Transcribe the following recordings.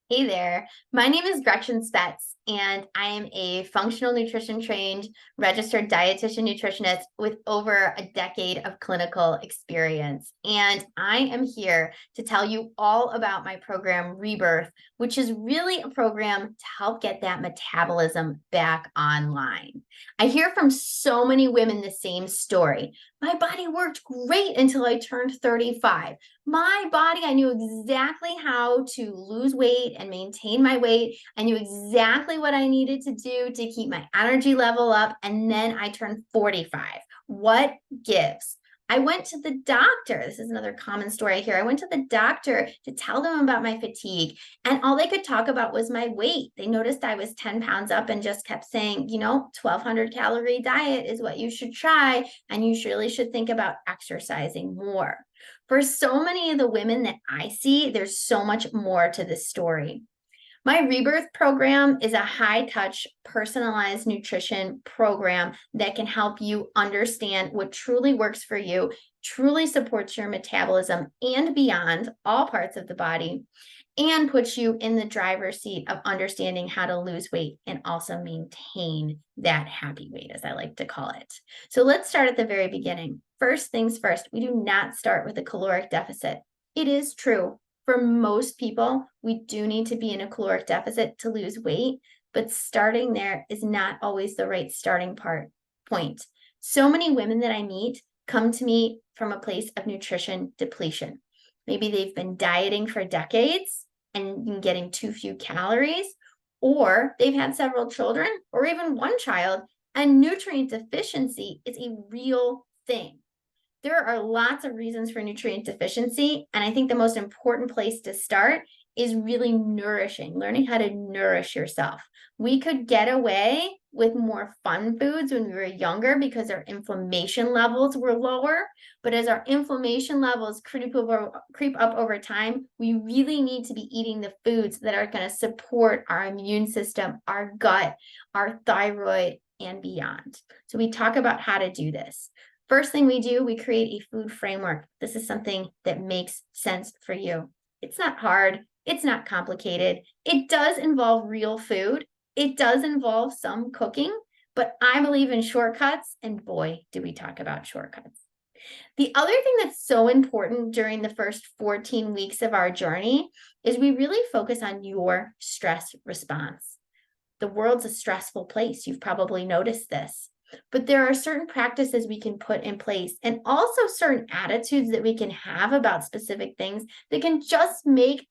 Hey there. My name is Gretchen Spetz, and I am a functional nutrition trained registered dietitian nutritionist with over a decade of clinical experience. And I am here to tell you all about my program, Rebirth, which is really a program to help get that metabolism back online. I hear from so many women the same story. My body worked great until I turned 35. My body, I knew exactly how to lose weight and maintain my weight. I knew exactly what I needed to do to keep my energy level up. And then I turned 45. What gives? I went to the doctor. This is another common story here. I went to the doctor to tell them about my fatigue, and all they could talk about was my weight. They noticed I was 10 pounds up and just kept saying, 1,200 calorie diet is what you should try, and you really should think about exercising more. For so many of the women that I see, there's so much more to this story. My Rebirth program is a high touch, personalized nutrition program that can help you understand what truly works for you, truly supports your metabolism and beyond all parts of the body, and puts you in the driver's seat of understanding how to lose weight and also maintain that happy weight, as I like to call it. So let's start at the very beginning. First things first, we do not start with a caloric deficit. It is true for most people, we do need to be in a caloric deficit to lose weight, but starting there is not always the right starting point. So many women that I meet come to me from a place of nutrition depletion. Maybe they've been dieting for decades and getting too few calories, or they've had several children or even one child, and nutrient deficiency is a real thing. There are lots of reasons for nutrient deficiency, and I think the most important place to start is really learning how to nourish yourself. We could get away with more fun foods when we were younger because our inflammation levels were lower, but as our inflammation levels creep up over time, we really need to be eating the foods that are going to support our immune system, our gut, our thyroid, and beyond. So we talk about how to do this. First thing we do, we create a food framework. This is something that makes sense for you. It's not hard. It's not complicated. It does involve real food. It does involve some cooking, but I believe in shortcuts, and boy, do we talk about shortcuts. The other thing that's so important during the first 14 weeks of our journey is we really focus on your stress response. The world's a stressful place. You've probably noticed this. But there are certain practices we can put in place and also certain attitudes that we can have about specific things that can just make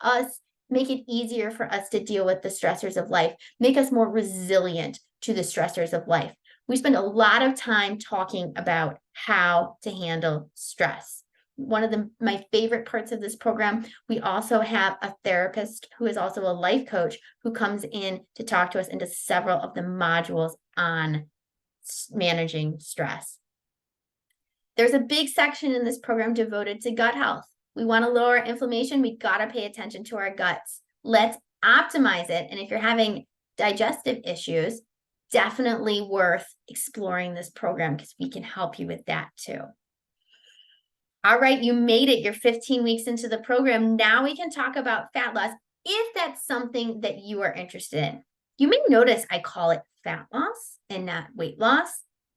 it easier for us to deal with the stressors of life, make us more resilient to the stressors of life. We spend a lot of time talking about how to handle stress. One of my favorite parts of this program, we also have a therapist who is also a life coach who comes in to talk to us into several of the modules on managing stress. There's a big section in this program devoted to gut health. We want to lower inflammation. We got to pay attention to our guts. Let's optimize it. And if you're having digestive issues, definitely worth exploring this program because we can help you with that too. All right, you made it. You're 15 weeks into the program. Now we can talk about fat loss if that's something that you are interested in. You may notice I call it fat loss and not weight loss.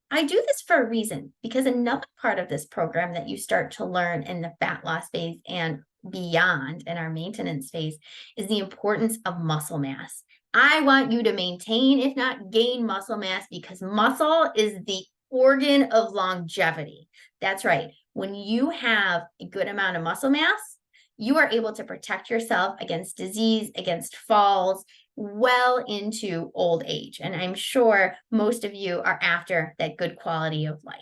I do this for a reason, because another part of this program that you start to learn in the fat loss phase and beyond in our maintenance phase is the importance of muscle mass. I want you to maintain, if not gain, muscle mass, because muscle is the organ of longevity. That's right. When you have a good amount of muscle mass, you are able to protect yourself against disease, against falls, well into old age. And I'm sure most of you are after that good quality of life.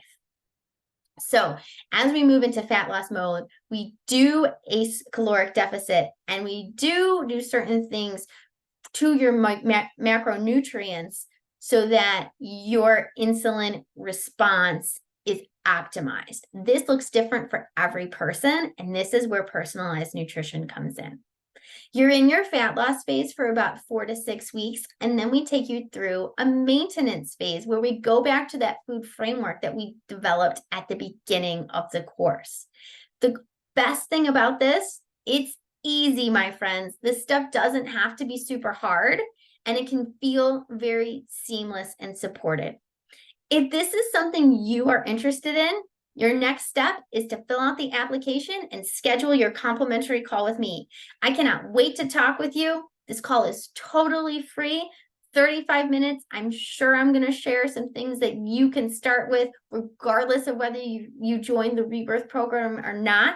So as we move into fat loss mode, we do a caloric deficit, and we do certain things to your macronutrients so that your insulin response is optimized. This looks different for every person, and this is where personalized nutrition comes in. You're in your fat loss phase for about 4 to 6 weeks, and then we take you through a maintenance phase where we go back to that food framework that we developed at the beginning of the course. The best thing about this, it's easy, my friends. This stuff doesn't have to be super hard, and it can feel very seamless and supported. If this is something you are interested in, your next step is to fill out the application and schedule your complimentary call with me. I cannot wait to talk with you. This call is totally free, 35 minutes. I'm sure I'm going to share some things that you can start with, regardless of whether you join the Rebirth program or not.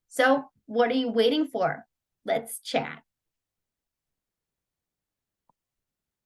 So, what are you waiting for? Let's chat.